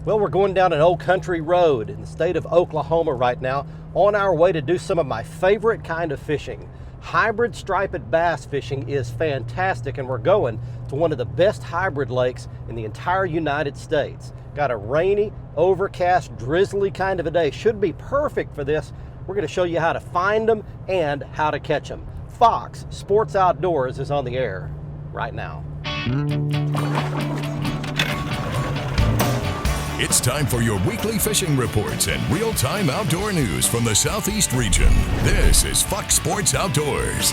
Well, we're going down an old country road in the state of Oklahoma right now, on our way to do some of my favorite kind of fishing. Hybrid striped bass fishing is fantastic, and we're going to one of the best hybrid lakes in the entire United States. Got a rainy, overcast, drizzly kind of a day. Should be perfect for this. We're going to show you how to find them and how to catch them. Fox Sports Outdoors is on the air right now. It's time for your weekly fishing reports and real-time outdoor news from the Southeast region. This is Fox Sports Outdoors.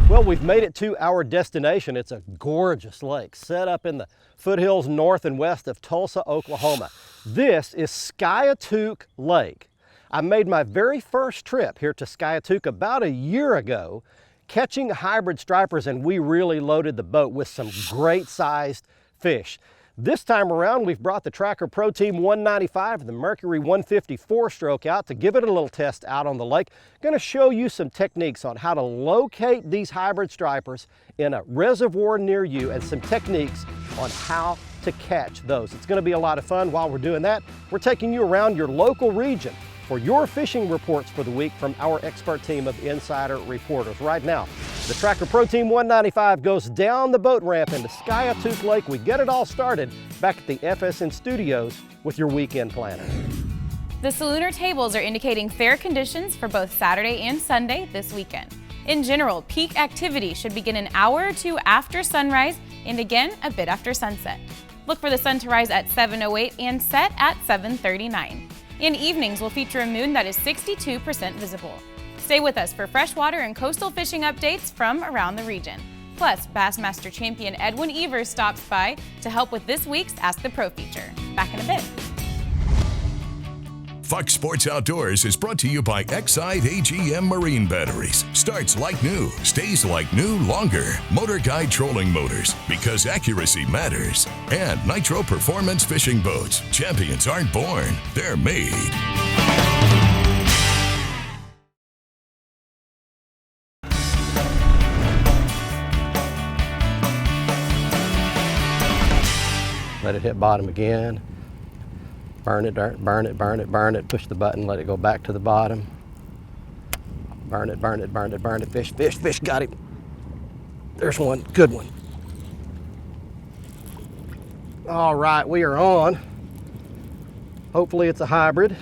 Well, we've made it to our destination. It's a gorgeous lake set up in the foothills north and west of Tulsa, Oklahoma. This is Skiatook Lake. I made my very first trip here to Skiatook about a year ago, catching hybrid stripers, and we really loaded the boat with some great sized fish. This time around, we've brought the Tracker Pro Team 195 and the Mercury 150 4-stroke out to give it a little test out on the lake. Going to show you some techniques on how to locate these hybrid stripers in a reservoir near you and some techniques on how to catch those. It's going to be a lot of fun. While we're doing that, we're taking you around your local region for your fishing reports for the week from our expert team of insider reporters. Right now, the Tracker Pro Team 195 goes down the boat ramp into Skiatook Lake. We get it all started back at the FSN studios with your weekend planner. The Solunar tables are indicating fair conditions for both Saturday and Sunday this weekend. In general, peak activity should begin an hour or two after sunrise and again a bit after sunset. Look for the sun to rise at 7:08 and set at 7:39. In evenings, will feature a moon that is 62% visible. Stay with us for freshwater and coastal fishing updates from around the region. Plus, Bassmaster champion Edwin Evers stops by to help with this week's Ask the Pro feature. Back in a bit. Fox Sports Outdoors is brought to you by Exide AGM Marine Batteries. Starts like new, stays like new longer. Motor Guide Trolling Motors, because accuracy matters. And Nitro Performance Fishing Boats. Champions aren't born, they're made. Let it hit bottom again. Burn it, burn it, burn it, burn it. Push the button, let it go back to the bottom. Burn it, burn it, burn it, burn it. Fish, fish, fish, got him. There's one, good one. All right, we are on. Hopefully it's a hybrid,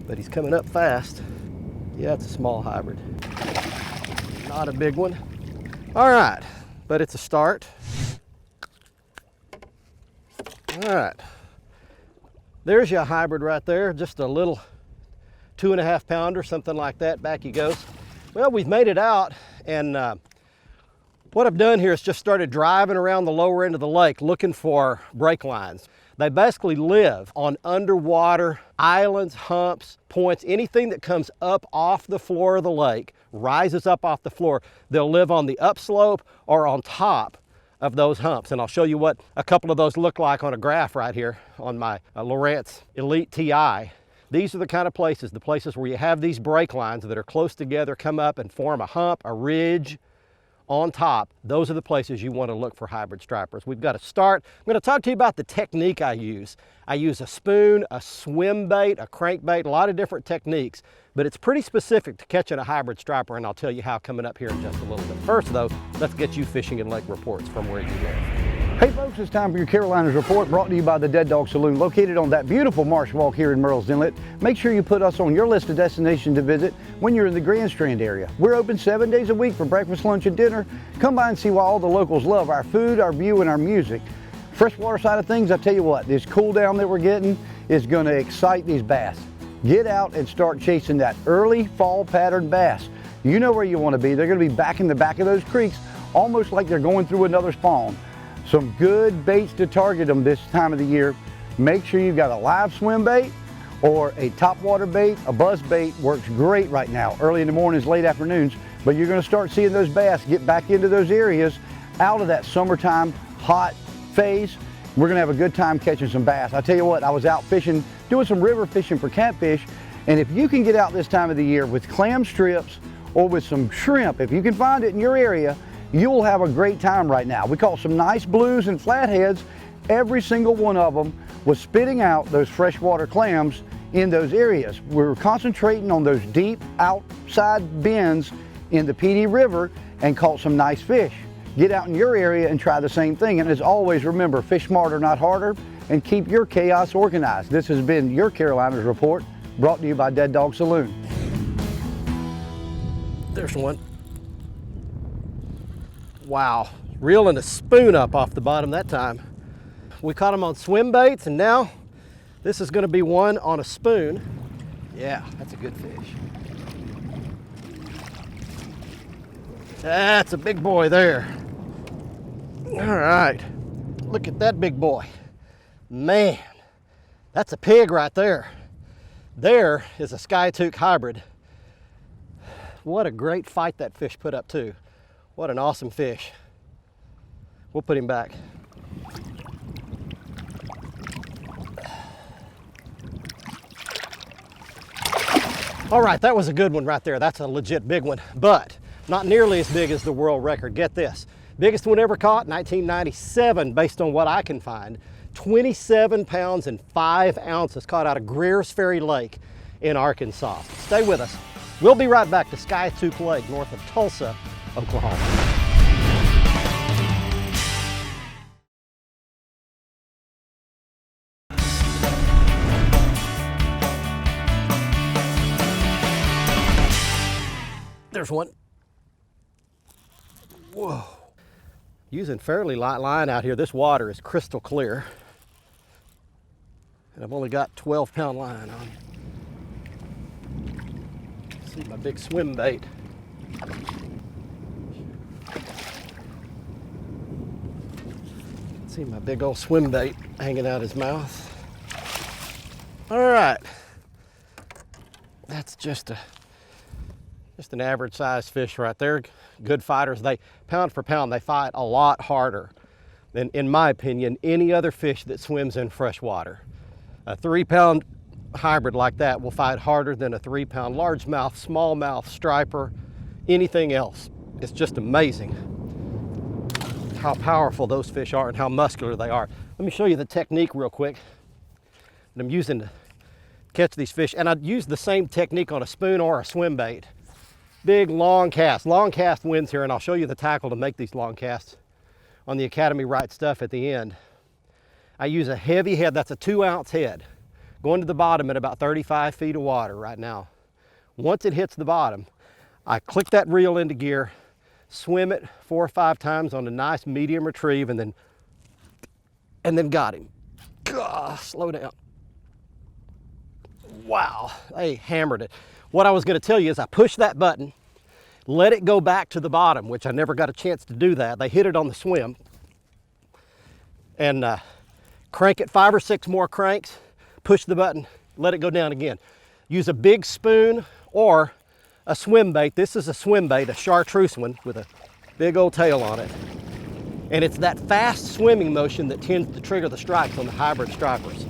but he's coming up fast. Yeah, it's a small hybrid. Not a big one. All right, but it's a start. All right. There's your hybrid right there, just a little 2.5 pounder, something like that. Back he goes. Well, we've made it out, and what I've done here is just started driving around the lower end of the lake looking for break lines. They basically live on underwater islands, humps, points, anything that comes up off the floor of the lake, rises up off the floor. They'll live on the upslope or on top of those humps, and I'll show you what a couple of those look like on a graph right here on my Lowrance Elite TI. These are the kind of places, the places where you have these break lines that are close together, come up and form a hump, a ridge on top. Those are the places you want to look for hybrid stripers. We've got to start. I'm going to talk to you about the technique I use. I use a spoon, a swim bait, a crankbait, a lot of different techniques, but it's pretty specific to catching a hybrid striper, and I'll tell you how coming up here in just a little bit. First though, let's get you fishing and lake reports from where you live. Hey folks, it's time for your Carolinas Report, brought to you by the Dead Dog Saloon, located on that beautiful marsh walk here in Murrells Inlet. Make sure you put us on your list of destinations to visit when you're in the Grand Strand area. We're open 7 days a week for breakfast, lunch, and dinner. Come by and see why all the locals love our food, our view, and our music. Freshwater side of things, I tell you what, this cool down that we're getting is going to excite these bass. Get out and start chasing that early fall pattern bass. You know where you want to be. They're going to be back in the back of those creeks, almost like they're going through another spawn. Some good baits to target them this time of the year. Make sure you've got a live swim bait or a topwater bait. A buzz bait works great right now, early in the mornings, late afternoons, but you're going to start seeing those bass get back into those areas out of that summertime hot phase. We're going to have a good time catching some bass. I tell you what, I was out fishing, doing some river fishing for catfish, and if you can get out this time of the year with clam strips or with some shrimp, if you can find it in your area, you'll have a great time right now. We caught some nice blues and flatheads, Every single one of them was spitting out those freshwater clams in those areas. We were concentrating on those deep outside bends in the PD River and caught some nice fish. Get out in your area and try the same thing. And as always, remember, fish smarter, not harder, and keep your chaos organized. This has been your Carolinas Report, brought to you by Dead Dog Saloon. There's one. Wow, reeling a spoon up off the bottom that time. We caught them on swim baits, and now this is going to be one on a spoon. Yeah, that's a good fish. That's a big boy there. All right, look at that big boy. Man, that's a pig right there. There is a Skytook hybrid. What a great fight that fish put up too. What an awesome fish. We'll put him back. All right, that was a good one right there. That's a legit big one, but not nearly as big as the world record. Get this, biggest one ever caught, 1997, based on what I can find, 27 pounds and 5 ounces caught out of Greer's Ferry Lake in Arkansas. Stay with us. We'll be right back to Skiatook Lake, north of Tulsa, Oklahoma. There's one. Whoa. Using fairly light line out here. This water is crystal clear. And I've only got 12-pound line on. See my big swim bait. See my big old swim bait hanging out his mouth. All right. That's just an average sized fish right there. Good fighters. They, pound for pound, they fight a lot harder than, in my opinion, any other fish that swims in fresh water. A 3-pound hybrid like that will fight harder than a 3-pound largemouth, smallmouth, striper, anything else. It's just amazing how powerful those fish are and how muscular they are. Let me show you the technique real quick that I'm using to catch these fish. And I'd use the same technique on a spoon or a swim bait. Big long cast. Long cast wins here, and I'll show you the tackle to make these long casts on the Academy Right Stuff at the end. I use a heavy head, that's a 2-ounce head, going to the bottom at about 35 feet of water right now. Once it hits the bottom, I click that reel into gear, swim it 4 or 5 times on a nice medium retrieve, and then got him. Gah, slow down. Wow, they hammered it. What I was going to tell you is I push that button, let it go back to the bottom, which I never got a chance to do that. They hit it on the swim. And crank it 5 or 6 more cranks, push the button, let it go down again. Use a big spoon or a swim bait. This is a swim bait, a chartreuse one with a big old tail on it. And it's that fast swimming motion that tends to trigger the strikes on the hybrid stripers.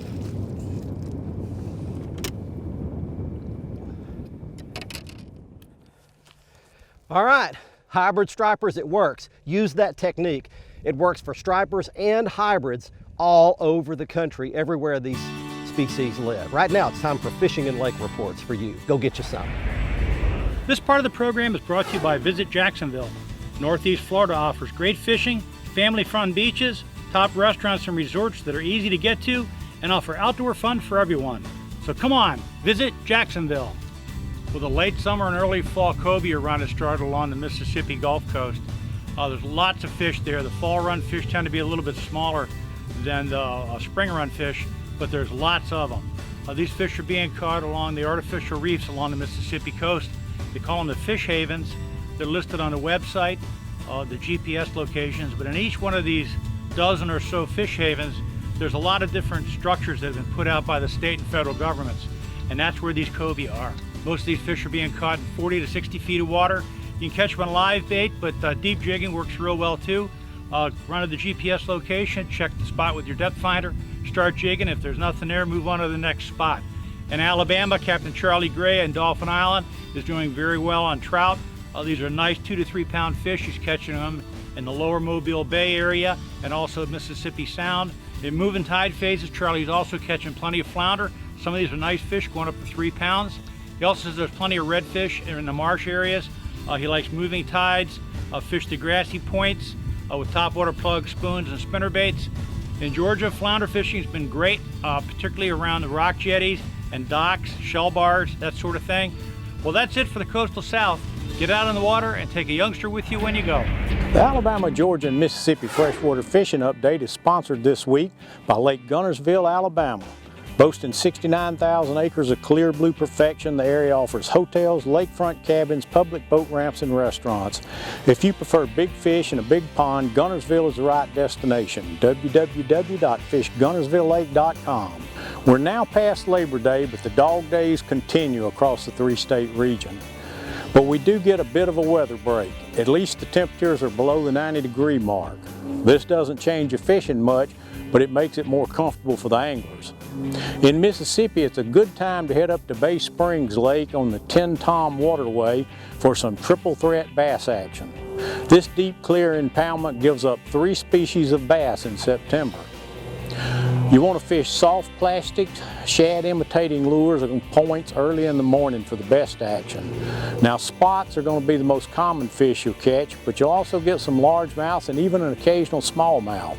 All right, hybrid stripers, it works. Use that technique. It works for stripers and hybrids all over the country, everywhere these species live. Right now, it's time for Fishing and Lake Reports for you. Go get you some. This part of the program is brought to you by Visit Jacksonville. Northeast Florida offers great fishing, family-fun beaches, top restaurants and resorts that are easy to get to, and offer outdoor fun for everyone. So come on, visit Jacksonville. With a late summer and early fall cobia run has started along the Mississippi Gulf Coast. There's lots of fish there. The fall run fish tend to be a little bit smaller than the spring run fish, but there's lots of them. These fish are being caught along the artificial reefs along the Mississippi coast. They call them the fish havens. They're listed on the website, the GPS locations, but in each one of these dozen or so fish havens, there's a lot of different structures that have been put out by the state and federal governments, and that's where these cobia are. Most of these fish are being caught in 40 to 60 feet of water. You can catch them on live bait, but deep jigging works real well too. Run to the GPS location, check the spot with your depth finder, start jigging. If there's nothing there, move on to the next spot. In Alabama, Captain Charlie Gray in Dauphin Island is doing very well on trout. These are nice 2 to 3 pound fish. He's catching them in the lower Mobile Bay area and also Mississippi Sound. In moving tide phases, Charlie's also catching plenty of flounder. Some of these are nice fish going up to 3 pounds. He also says there's plenty of redfish in the marsh areas. He likes moving tides, fish the grassy points with topwater plugs, spoons, and spinner baits. In Georgia, flounder fishing has been great, particularly around the rock jetties and docks, shell bars, that sort of thing. Well, that's it for the Coastal South. Get out on the water and take a youngster with you when you go. The Alabama, Georgia, and Mississippi Freshwater Fishing Update is sponsored this week by Lake Guntersville, Alabama. Boasting 69,000 acres of clear blue perfection, the area offers hotels, lakefront cabins, public boat ramps, and restaurants. If you prefer big fish and a big pond, Guntersville is the right destination. www.fishguntersvillelake.com. We're now past Labor Day, but the dog days continue across the 3-state region. But we do get a bit of a weather break. At least the temperatures are below the 90-degree mark. This doesn't change your fishing much, but it makes it more comfortable for the anglers. In Mississippi, it's a good time to head up to Bay Springs Lake on the Ten Tom Waterway for some triple threat bass action. This deep clear impoundment gives up 3 species of bass in September. You want to fish soft plastic, shad imitating lures and points early in the morning for the best action. Now, spots are going to be the most common fish you'll catch, but you'll also get some largemouths and even an occasional smallmouth.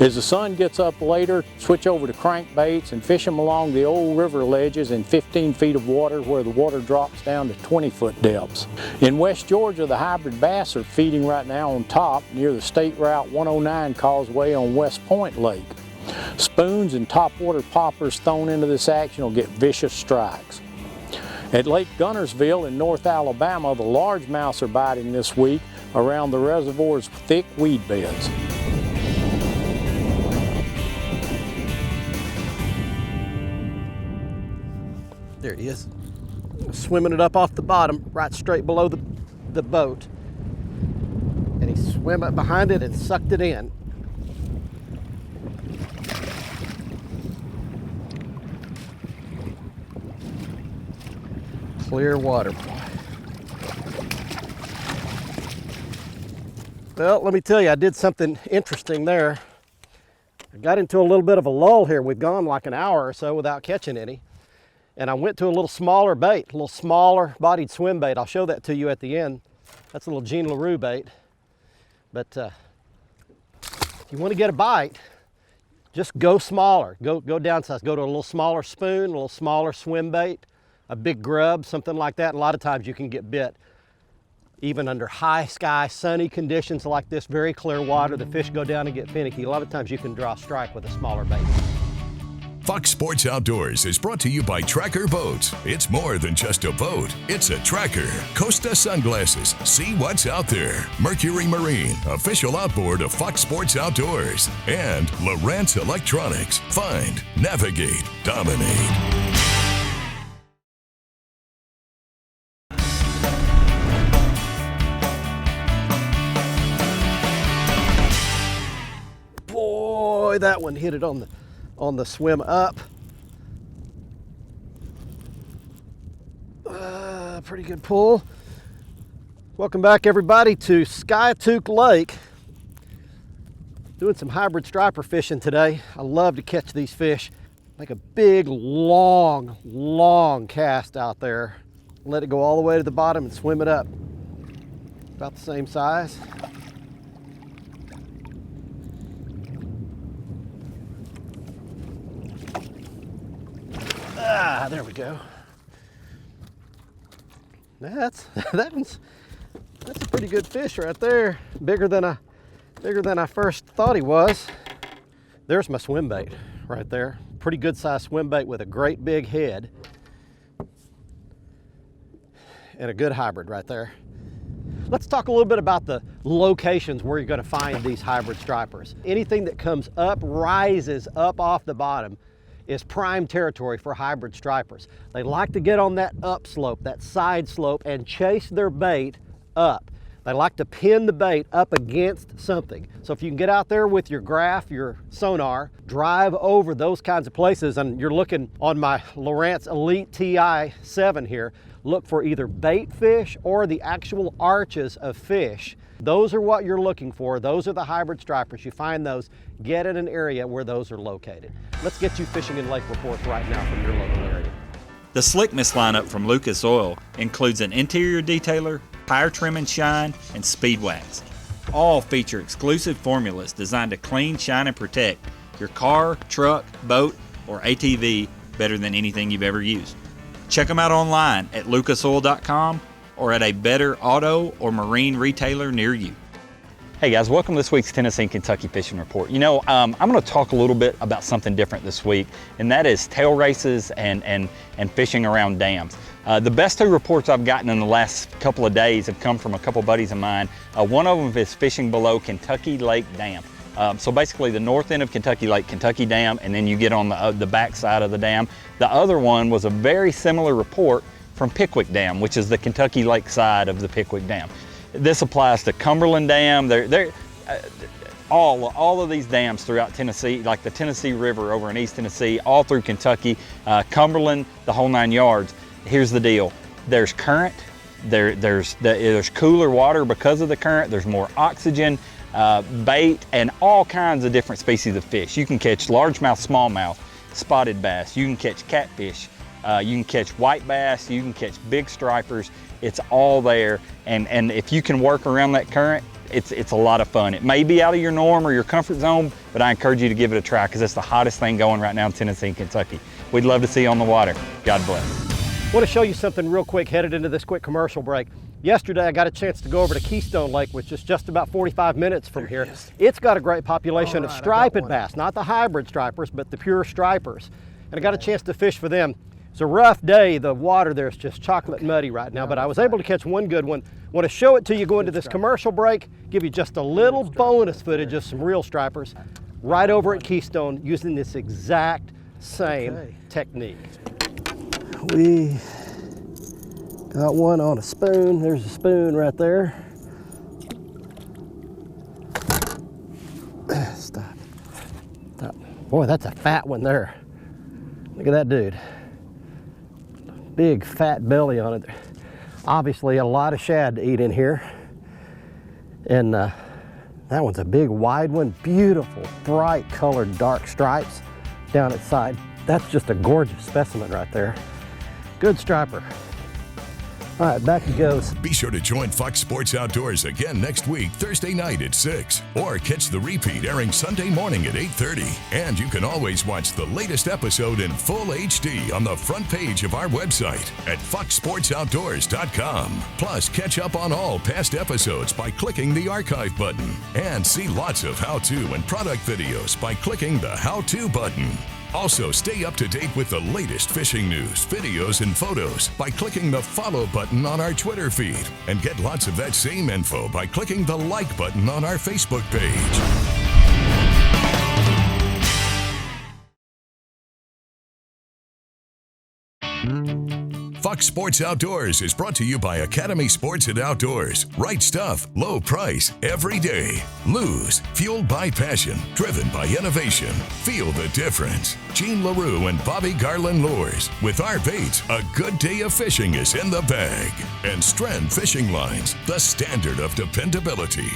As the sun gets up later, switch over to crankbaits and fish them along the old river ledges in 15 feet of water where the water drops down to 20-foot depths. In West Georgia, the hybrid bass are feeding right now on top near the State Route 109 causeway on West Point Lake. Spoons and topwater poppers thrown into this action will get vicious strikes. At Lake Guntersville in North Alabama, the largemouths are biting this week around the reservoir's thick weed beds. There he is, swimming it up off the bottom, right straight below the boat. And he swam up behind it and sucked it in. Clear water. Well, let me tell you, I did something interesting there. I got into a little bit of a lull here. We've gone like an hour or so without catching any. And I went to a little smaller bait, a little smaller bodied swim bait. I'll show that to you at the end. That's a little Jean LaRue bait. But if you want to get a bite, just go smaller, go downsize. Go to a little smaller spoon, a little smaller swim bait, a big grub, something like that. A lot of times you can get bit even under high sky, sunny conditions like this, very clear water. The fish go down and get finicky. A lot of times you can draw a strike with a smaller bait. Fox Sports Outdoors is brought to you by Tracker Boats. It's more than just a boat, it's a tracker. Costa sunglasses, see what's out there. Mercury Marine, official outboard of Fox Sports Outdoors. And Lowrance Electronics, find, navigate, dominate. Boy, that one hit it on the swim up. Pretty good pull. Welcome back, everybody, to Skiatook Lake. Doing some hybrid striper fishing today. I love to catch these fish. Make a big, long cast out there. Let it go all the way to the bottom and swim it up. About the same size. There we go. That's a pretty good fish right there. Bigger than I first thought he was. There's my swim bait right there. Pretty good sized swim bait with a great big head. And a good hybrid right there. Let's talk a little bit about the locations where you're going to find these hybrid stripers. Anything that comes up, rises up off the bottom, is prime territory for hybrid stripers. They like to get on that upslope, that side slope, and chase their bait up. They like to pin the bait up against something. So if you can get out there with your graph, your sonar, drive over those kinds of places, and you're looking on my Lowrance Elite TI-7 here, look for either bait fish or the actual arches of fish. Those are what you're looking for. Those are the hybrid stripers. You find those, get in an area where those are located. Let's get you fishing and lake reports right now from your local area. The Slickness lineup from Lucas Oil includes an interior detailer, tire trim and shine, and speed wax. All feature exclusive formulas designed to clean, shine, and protect your car, truck, boat, or ATV better than anything you've ever used. Check them out online at lucasoil.com or at a better auto or marine retailer near you. Hey guys, welcome to this week's Tennessee and Kentucky Fishing Report. You know, I'm going to talk a little bit about something different this week, and that is tail races and fishing around dams. The best two reports I've gotten in the last couple of days have come from a couple buddies of mine. One of them is fishing below Kentucky Lake Dam. So basically the north end of Kentucky Lake, Kentucky Dam, and then you get on the back side of the dam. The other one was a very similar report from Pickwick Dam, which is the Kentucky Lake side of the Pickwick Dam. This applies to Cumberland Dam. All of these dams throughout Tennessee, like the Tennessee River over in East Tennessee, all through Kentucky, Cumberland, the whole 9 yards. Here's the deal: there's current, there's cooler water because of the current. There's more oxygen, bait, and all kinds of different species of fish. You can catch largemouth, smallmouth, spotted bass. You can catch catfish. You can catch white bass. You can catch big stripers. It's all there, and if you can work around that current, it's a lot of fun. It may be out of your norm or your comfort zone, but I encourage you to give it a try because it's the hottest thing going right now in Tennessee and Kentucky. We'd love to see you on the water. God bless. I want to show you something real quick headed into this quick commercial break. Yesterday I got a chance to go over to Keystone Lake, which is just about 45 minutes from here. It's got a great population of striped bass, not the hybrid stripers, but the pure stripers. And I got a chance to fish for them. It's a rough day. The water there is just chocolate muddy right now, but I was able to catch one good one. Want to show it to you going to this commercial break, give you just a little bonus footage of some real stripers right over at Keystone using this exact same technique. We got one on a spoon. There's a spoon right there. Stop. Stop. Boy, that's a fat one there. Look at that dude. Big fat belly on it. Obviously a lot of shad to eat in here. And that one's a big wide one. Beautiful, bright colored dark stripes down its side. That's just a gorgeous specimen right there. Good striper. All right, back he goes. Be sure to join Fox Sports Outdoors again next week, Thursday night at 6, or catch the repeat airing Sunday morning at 8:30. And you can always watch the latest episode in full HD on the front page of our website at foxsportsoutdoors.com. Plus, catch up on all past episodes by clicking the archive button, and see lots of how-to and product videos by clicking the how-to button. Also, stay up to date with the latest fishing news, videos, and photos by clicking the follow button on our Twitter feed. And get lots of that same info by clicking the like button on our Facebook page. Fox Sports Outdoors is brought to you by Academy Sports and Outdoors. Right stuff, low price, every day. Lose, fueled by passion, driven by innovation. Feel the difference. Gene LaRue and Bobby Garland Lures. With our baits, a good day of fishing is in the bag. And Strand Fishing Lines, the standard of dependability.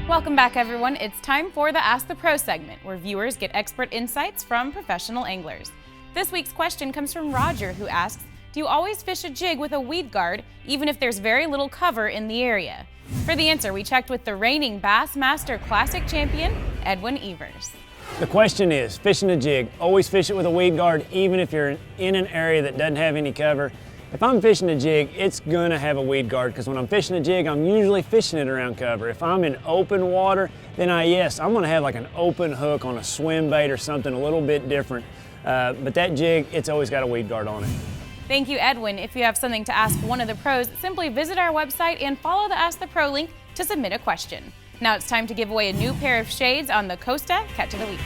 Welcome back, everyone. It's time for the Ask the Pro segment, where viewers get expert insights from professional anglers. This week's question comes from Roger, who asks, do you always fish a jig with a weed guard, even if there's very little cover in the area? For the answer, we checked with the reigning Bassmaster Classic champion, Edwin Evers. The question is, fishing a jig, always fish it with a weed guard, even if you're in an area that doesn't have any cover. If I'm fishing a jig, it's gonna have a weed guard, because when I'm fishing a jig, I'm usually fishing it around cover. If I'm in open water, then I'm gonna have like an open hook on a swim bait or something a little bit different. But that jig, it's always got a weed guard on it. Thank you, Edwin. If you have something to ask one of the pros, simply visit our website and follow the Ask the Pro link to submit a question. Now it's time to give away a new pair of shades on the Costa Catch of the Week.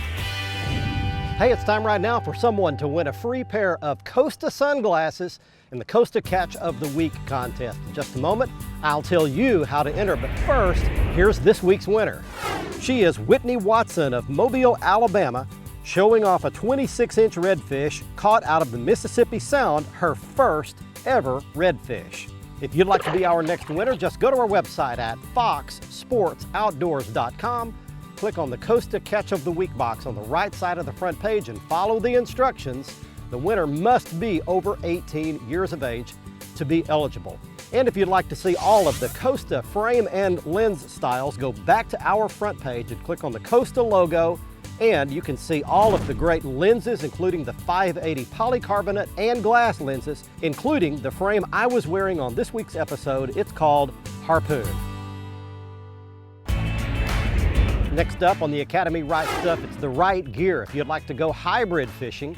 Hey, it's time right now for someone to win a free pair of Costa sunglasses in the Costa Catch of the Week contest. In just a moment, I'll tell you how to enter, but first, here's this week's winner. She is Whitney Watson of Mobile, Alabama, showing off a 26-inch redfish caught out of the Mississippi Sound, her first ever redfish. If you'd like to be our next winner, just go to our website at foxsportsoutdoors.com, click on the Costa Catch of the Week box on the right side of the front page and follow the instructions. The winner must be over 18 years of age to be eligible. And if you'd like to see all of the Costa frame and lens styles, go back to our front page and click on the Costa logo, and you can see all of the great lenses, including the 580 polycarbonate and glass lenses, including the frame I was wearing on this week's episode. It's called Harpoon. Next up on the Academy Right Stuff, it's the right gear if you'd like to go hybrid fishing.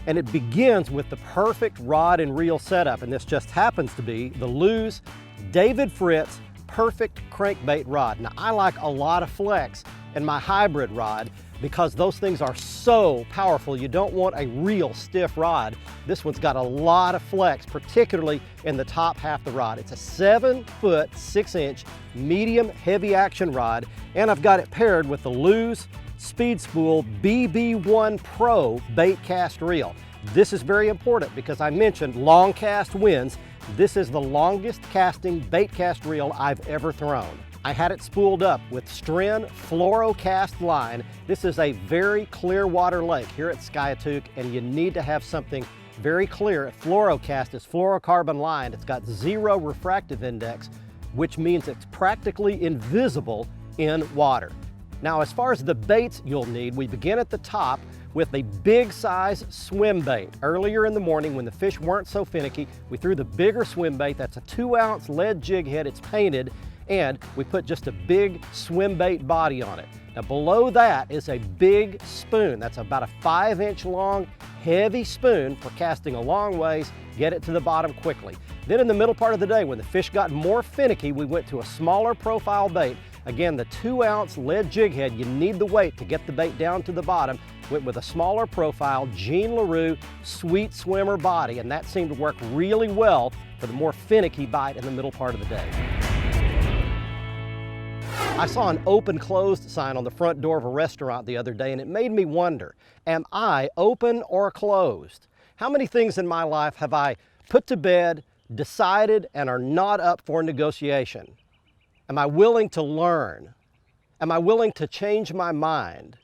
And it begins with the perfect rod and reel setup, and this just happens to be the Lew's David Fritz Perfect Crankbait Rod. Now, I like a lot of flex in my hybrid rod because those things are so powerful. You don't want a real stiff rod. This one's got a lot of flex, particularly in the top half of the rod. It's a 7-foot, 6-inch medium heavy action rod, and I've got it paired with the Lew's Speed Spool BB1 Pro bait cast reel. This is very important because I mentioned long cast wins. This is the longest casting bait cast reel I've ever thrown. I had it spooled up with Stren fluorocast line. This is a very clear water lake here at Skiatook, and you need to have something very clear. Fluorocast is fluorocarbon lined. It's got 0 refractive index, which means it's practically invisible in water. Now, as far as the baits you'll need, we begin at the top with a big size swim bait. Earlier in the morning when the fish weren't so finicky, we threw the bigger swim bait. That's a 2-ounce lead jig head. It's painted, and we put just a big swim bait body on it. Now below that is a big spoon. That's about a 5-inch long, heavy spoon for casting a long ways, get it to the bottom quickly. Then in the middle part of the day, when the fish got more finicky, we went to a smaller profile bait. Again, the 2-ounce lead jig head, you need the weight to get the bait down to the bottom. Went with a smaller profile Jean LaRue Sweet Swimmer body, and that seemed to work really well for the more finicky bite in the middle part of the day. I saw an open closed sign on the front door of a restaurant the other day, and it made me wonder, am I open or closed? How many things in my life have I put to bed, decided, and are not up for negotiation? Am I willing to learn? Am I willing to change my mind?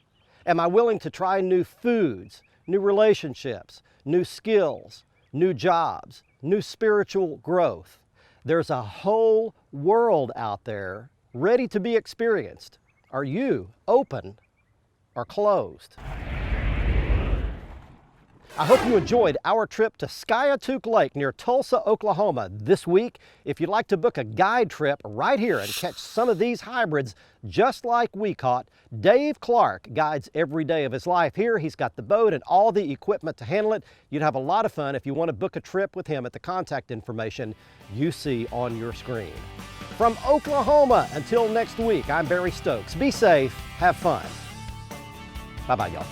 Am I willing to try new foods, new relationships, new skills, new jobs, new spiritual growth? There's a whole world out there ready to be experienced. Are you open or closed? I hope you enjoyed our trip to Skiatook Lake near Tulsa, Oklahoma this week. If you'd like to book a guide trip right here and catch some of these hybrids just like we caught, Dave Clark guides every day of his life here. He's got the boat and all the equipment to handle it. You'd have a lot of fun if you want to book a trip with him at the contact information you see on your screen. From Oklahoma, until next week, I'm Barry Stokes. Be safe, have fun. Bye-bye, y'all.